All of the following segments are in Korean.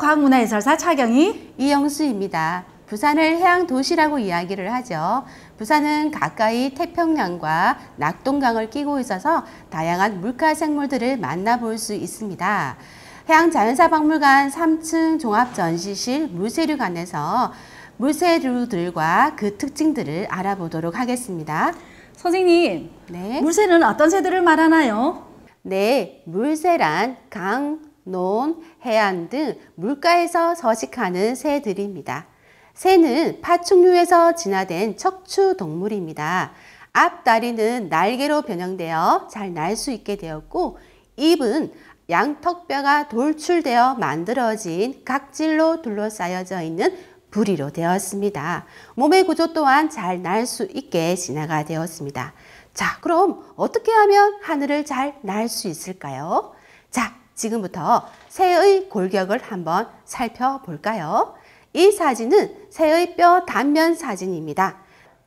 과학문화해설사 차경희, 이영수입니다. 부산을 해양 도시라고 이야기를 하죠. 부산은 가까이 태평양과 낙동강을 끼고 있어서 다양한 물가 생물들을 만나볼 수 있습니다. 해양자연사박물관 3층 종합전시실 물새류관에서 물새류들과 그 특징들을 알아보도록 하겠습니다. 선생님, 네. 물새는 어떤 새들을 말하나요? 네, 물새란 강, 논, 해안 등 물가에서 서식하는 새들입니다. 새는 파충류에서 진화된 척추 동물입니다. 앞다리는 날개로 변형되어 잘 날 수 있게 되었고, 입은 양턱뼈가 돌출되어 만들어진 각질로 둘러싸여져 있는 부리로 되었습니다. 몸의 구조 또한 잘 날 수 있게 진화가 되었습니다. 자, 그럼 어떻게 하면 하늘을 잘 날 수 있을까요? 자, 지금부터 새의 골격을 한번 살펴볼까요? 이 사진은 새의 뼈 단면 사진입니다.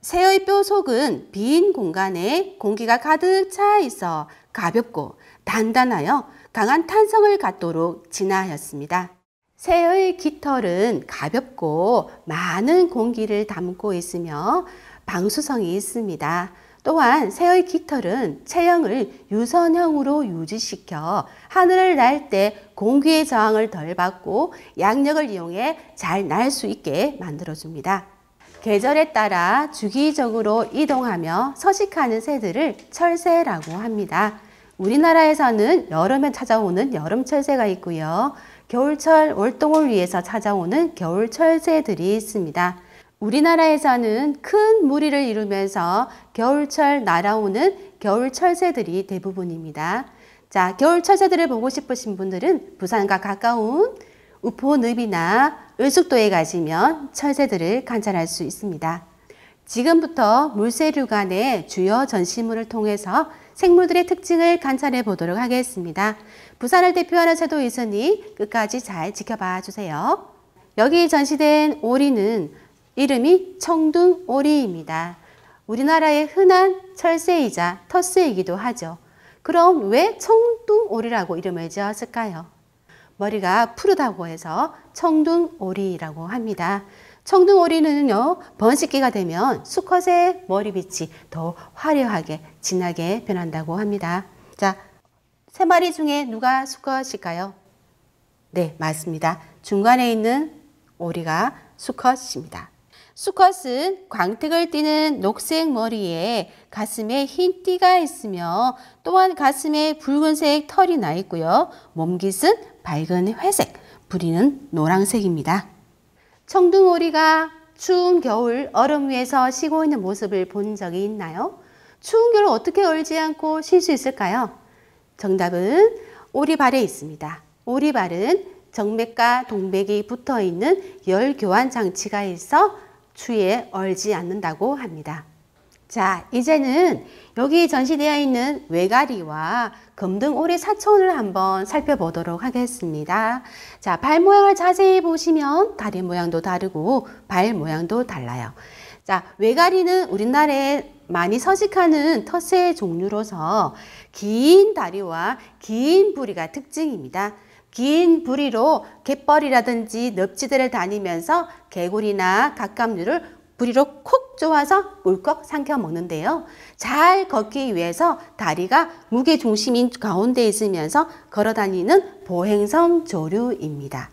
새의 뼈 속은 빈 공간에 공기가 가득 차 있어 가볍고 단단하여 강한 탄성을 갖도록 진화하였습니다. 새의 깃털은 가볍고 많은 공기를 담고 있으며 방수성이 있습니다. 또한 새의 깃털은 체형을 유선형으로 유지시켜 하늘을 날 때 공기의 저항을 덜 받고 양력을 이용해 잘 날 수 있게 만들어줍니다. 계절에 따라 주기적으로 이동하며 서식하는 새들을 철새라고 합니다. 우리나라에서는 여름에 찾아오는 여름철새가 있고요. 겨울철 월동을 위해서 찾아오는 겨울철새들이 있습니다. 우리나라에서는 큰 무리를 이루면서 겨울철 날아오는 겨울철새들이 대부분입니다. 자, 겨울철새들을 보고 싶으신 분들은 부산과 가까운 우포늪이나 을숙도에 가시면 철새들을 관찰할 수 있습니다. 지금부터 물새류관의 주요 전시물을 통해서 생물들의 특징을 관찰해 보도록 하겠습니다. 부산을 대표하는 새도 있으니 끝까지 잘 지켜봐 주세요. 여기 전시된 오리는 이름이 청둥오리입니다. 우리나라의 흔한 철새이자 텃새이기도 하죠. 그럼 왜 청둥오리라고 이름을 지었을까요? 머리가 푸르다고 해서 청둥오리라고 합니다. 청둥오리는요, 번식기가 되면 수컷의 머리빛이 더 화려하게 진하게 변한다고 합니다. 자, 세 마리 중에 누가 수컷일까요? 네, 맞습니다. 중간에 있는 오리가 수컷입니다. 수컷은 광택을 띠는 녹색 머리에 가슴에 흰 띠가 있으며 또한 가슴에 붉은색 털이 나 있고요. 몸깃은 밝은 회색, 부리는 노란색입니다. 청둥오리가 추운 겨울 얼음 위에서 쉬고 있는 모습을 본 적이 있나요? 추운 겨울 어떻게 얼지 않고 쉴 수 있을까요? 정답은 오리발에 있습니다. 오리발은 정맥과 동맥이 붙어 있는 열 교환 장치가 있어 추위에 얼지 않는다고 합니다. 자, 이제는 여기 전시되어 있는 외가리와 검둥오리 사촌을 한번 살펴보도록 하겠습니다. 자, 발 모양을 자세히 보시면 다리 모양도 다르고 발 모양도 달라요. 자, 외가리는 우리나라에 많이 서식하는 텃새 종류로서 긴 다리와 긴 부리가 특징입니다. 긴 부리로 갯벌이라든지 늪지대를 다니면서 개구리나 갑각류를 부리로 콕 쪼아서 울컥 삼켜 먹는데요. 잘 걷기 위해서 다리가 무게 중심인 가운데 있으면서 걸어다니는 보행성 조류입니다.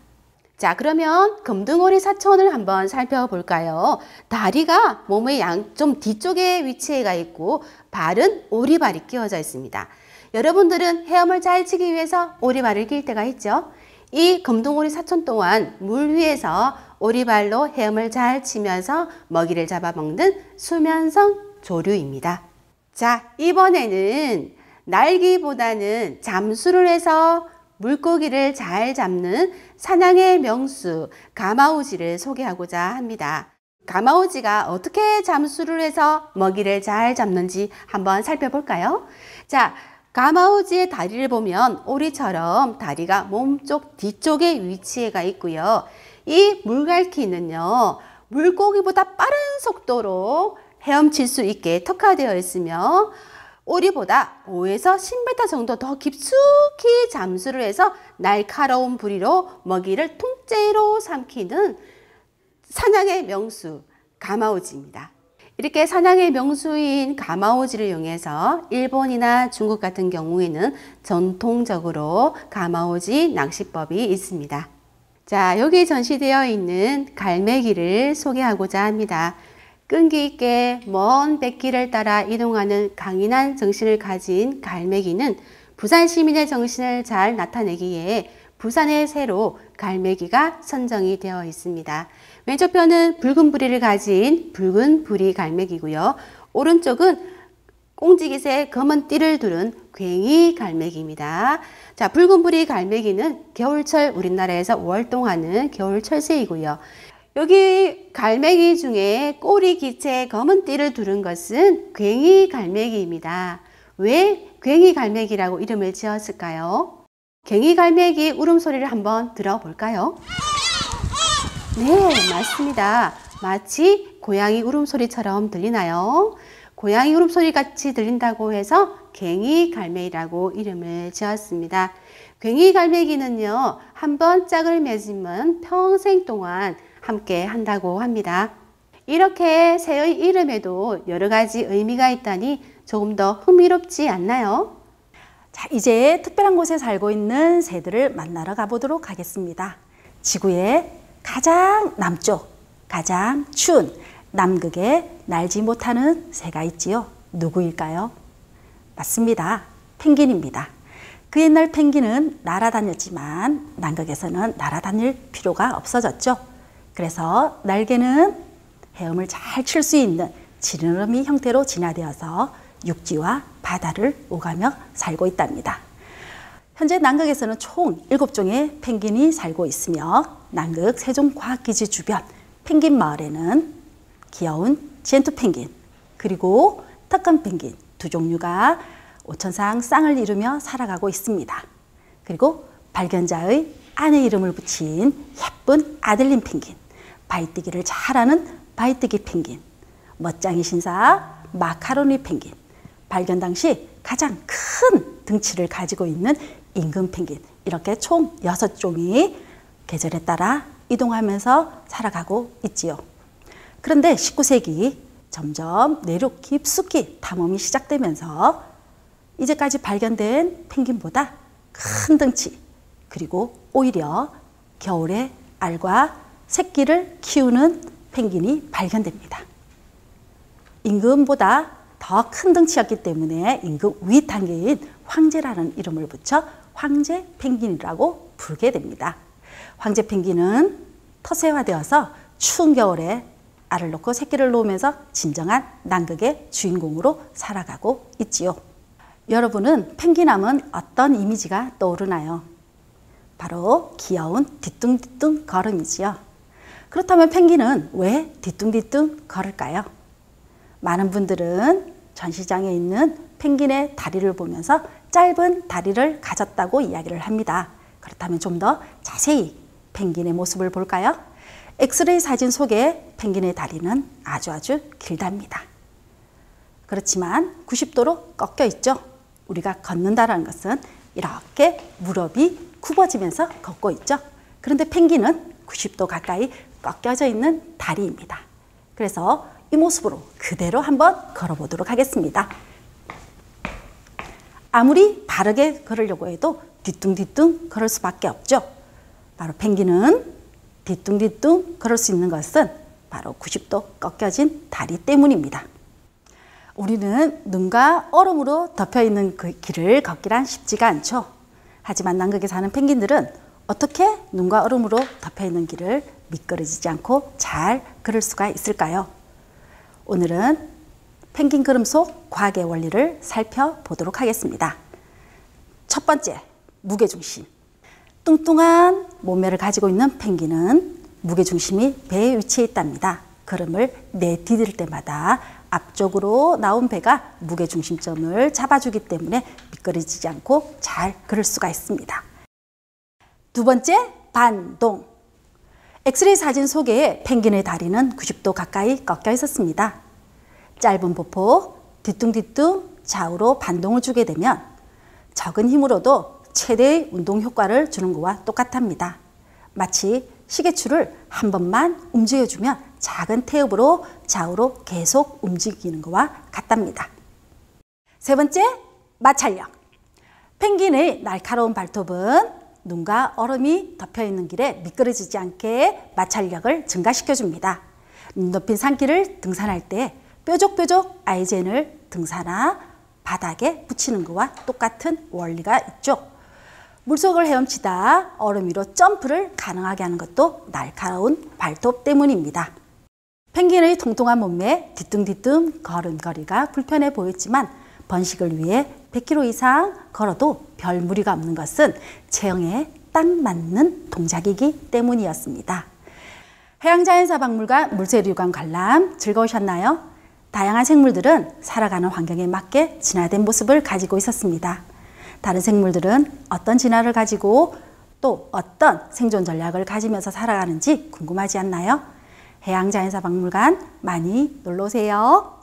자, 그러면 검둥오리 사촌을 한번 살펴볼까요? 다리가 몸의 좀 뒤쪽에 위치해 있고 발은 오리발이 끼워져 있습니다. 여러분들은 헤엄을 잘 치기 위해서 오리발을 낄 때가 있죠. 이 검둥오리 사촌 또한 물 위에서 오리발로 헤엄을 잘 치면서 먹이를 잡아먹는 수면성 조류입니다. 자, 이번에는 날기보다는 잠수를 해서 물고기를 잘 잡는 사냥의 명수 가마우지를 소개하고자 합니다. 가마우지가 어떻게 잠수를 해서 먹이를 잘 잡는지 한번 살펴볼까요? 자, 가마우지의 다리를 보면 오리처럼 다리가 몸쪽 뒤쪽에 위치해 있고요. 이 물갈퀴는요, 물고기보다 빠른 속도로 헤엄칠 수 있게 특화되어 있으며 오리보다 5에서 10m 정도 더 깊숙이 잠수를 해서 날카로운 부리로 먹이를 통째로 삼키는 사냥의 명수 가마오지입니다. 이렇게 사냥의 명수인 가마오지를 이용해서 일본이나 중국 같은 경우에는 전통적으로 가마오지 낚시법이 있습니다. 자, 여기 전시되어 있는 갈매기를 소개하고자 합니다. 끈기 있게 먼 백길을 따라 이동하는 강인한 정신을 가진 갈매기는 부산 시민의 정신을 잘 나타내기에 부산의 새로 갈매기가 선정이 되어 있습니다. 왼쪽 편은 붉은 부리를 가진 붉은 부리 갈매기고요. 오른쪽은 꽁지깃에 검은 띠를 두른 괭이 갈매기입니다. 자, 붉은 부리 갈매기는 겨울철 우리나라에서 월동하는 겨울철새이고요. 여기 갈매기 중에 꼬리 기체에 검은 띠를 두른 것은 괭이 갈매기입니다. 왜 괭이 갈매기라고 이름을 지었을까요? 괭이 갈매기 울음소리를 한번 들어볼까요? 네, 맞습니다. 마치 고양이 울음소리처럼 들리나요? 고양이 울음소리 같이 들린다고 해서 괭이 갈매기라고 이름을 지었습니다. 괭이 갈매기는요, 한번 짝을 맺으면 평생 동안 함께 한다고 합니다. 이렇게 새의 이름에도 여러 가지 의미가 있다니 조금 더 흥미롭지 않나요? 자, 이제 특별한 곳에 살고 있는 새들을 만나러 가보도록 하겠습니다. 지구의 가장 남쪽, 가장 추운 남극에 날지 못하는 새가 있지요. 누구일까요? 맞습니다. 펭귄입니다. 그 옛날 펭귄은 날아다녔지만 남극에서는 날아다닐 필요가 없어졌죠. 그래서 날개는 헤엄을 잘 칠 수 있는 지느러미 형태로 진화되어서 육지와 바다를 오가며 살고 있답니다. 현재 남극에서는 총 7종의 펭귄이 살고 있으며 남극 세종과학기지 주변 펭귄 마을에는 귀여운 젠투 펭귄 그리고 턱간 펭귄 두 종류가 오천상 쌍을 이루며 살아가고 있습니다. 그리고 발견자의 아내 이름을 붙인 예쁜 아델린 펭귄, 바위뜨기를 잘하는 바위뜨기 펭귄, 멋쟁이 신사 마카로니 펭귄, 발견 당시 가장 큰 등치를 가지고 있는 임금 펭귄, 이렇게 총 6종이 계절에 따라 이동하면서 살아가고 있지요. 그런데 19세기 점점 내륙 깊숙이 탐험이 시작되면서 이제까지 발견된 펭귄보다 큰 등치, 그리고 오히려 겨울에 알과 새끼를 키우는 펭귄이 발견됩니다. 임금보다 더 큰 등치였기 때문에 임금 위 단계인 황제라는 이름을 붙여 황제 펭귄이라고 부르게 됩니다. 황제 펭귄은 터세화되어서 추운 겨울에 알을 놓고 새끼를 놓으면서 진정한 남극의 주인공으로 살아가고 있지요. 여러분은 펭귄하면 어떤 이미지가 떠오르나요? 바로 귀여운 뒤뚱뒤뚱 걸음이지요. 그렇다면 펭귄은 왜 뒤뚱뒤뚱 걸을까요? 많은 분들은 전시장에 있는 펭귄의 다리를 보면서 짧은 다리를 가졌다고 이야기를 합니다. 그렇다면 좀 더 자세히 펭귄의 모습을 볼까요? 엑스레이 사진 속에 펭귄의 다리는 아주 길답니다. 그렇지만 90도로 꺾여 있죠. 우리가 걷는다는 것은 이렇게 무릎이 굽어지면서 걷고 있죠. 그런데 펭귄은 90도 가까이 꺾여져 있는 다리입니다. 그래서 이 모습으로 그대로 한번 걸어보도록 하겠습니다. 아무리 바르게 걸으려고 해도 뒤뚱뒤뚱 걸을 수밖에 없죠. 바로 펭귄은 뒤뚱뒤뚱 걸을 수 있는 것은 바로 90도 꺾여진 다리 때문입니다. 우리는 눈과 얼음으로 덮여있는 그 길을 걷기란 쉽지가 않죠. 하지만 남극에 사는 펭귄들은 어떻게 눈과 얼음으로 덮여있는 길을 미끄러지지 않고 잘 걸을 수가 있을까요? 오늘은 펭귄 걸음 속 과학의 원리를 살펴보도록 하겠습니다. 첫 번째, 무게중심. 뚱뚱한 몸매를 가지고 있는 펭귄은 무게중심이 배에 위치해 있답니다. 걸음을 내디딜 때마다 앞쪽으로 나온 배가 무게중심점을 잡아주기 때문에 미끄러지지 않고 잘 걸을 수가 있습니다. 두 번째, 반동. 엑스레이 사진 속에 펭귄의 다리는 90도 가까이 꺾여 있었습니다. 짧은 보폭, 뒤뚱뒤뚱 좌우로 반동을 주게 되면 적은 힘으로도 최대의 운동 효과를 주는 것과 똑같답니다. 마치 시계추를 한 번만 움직여주면 작은 태엽으로 좌우로 계속 움직이는 것과 같답니다. 세 번째, 마찰력. 펭귄의 날카로운 발톱은 눈과 얼음이 덮여있는 길에 미끄러지지 않게 마찰력을 증가시켜줍니다. 높인 산길을 등산할 때 뾰족뾰족 아이젠을 등산화 바닥에 붙이는 것과 똑같은 원리가 있죠. 물속을 헤엄치다 얼음 위로 점프를 가능하게 하는 것도 날카로운 발톱 때문입니다. 펭귄의 통통한 몸매 뒤뚱뒤뚱 걸음걸이가 불편해 보였지만 번식을 위해 100km 이상 걸어도 별 무리가 없는 것은 체형에 딱 맞는 동작이기 때문이었습니다. 해양자연사박물관 물새류관 관람 즐거우셨나요? 다양한 생물들은 살아가는 환경에 맞게 진화된 모습을 가지고 있었습니다. 다른 생물들은 어떤 진화를 가지고 또 어떤 생존 전략을 가지면서 살아가는지 궁금하지 않나요? 해양자연사박물관 많이 놀러 오세요.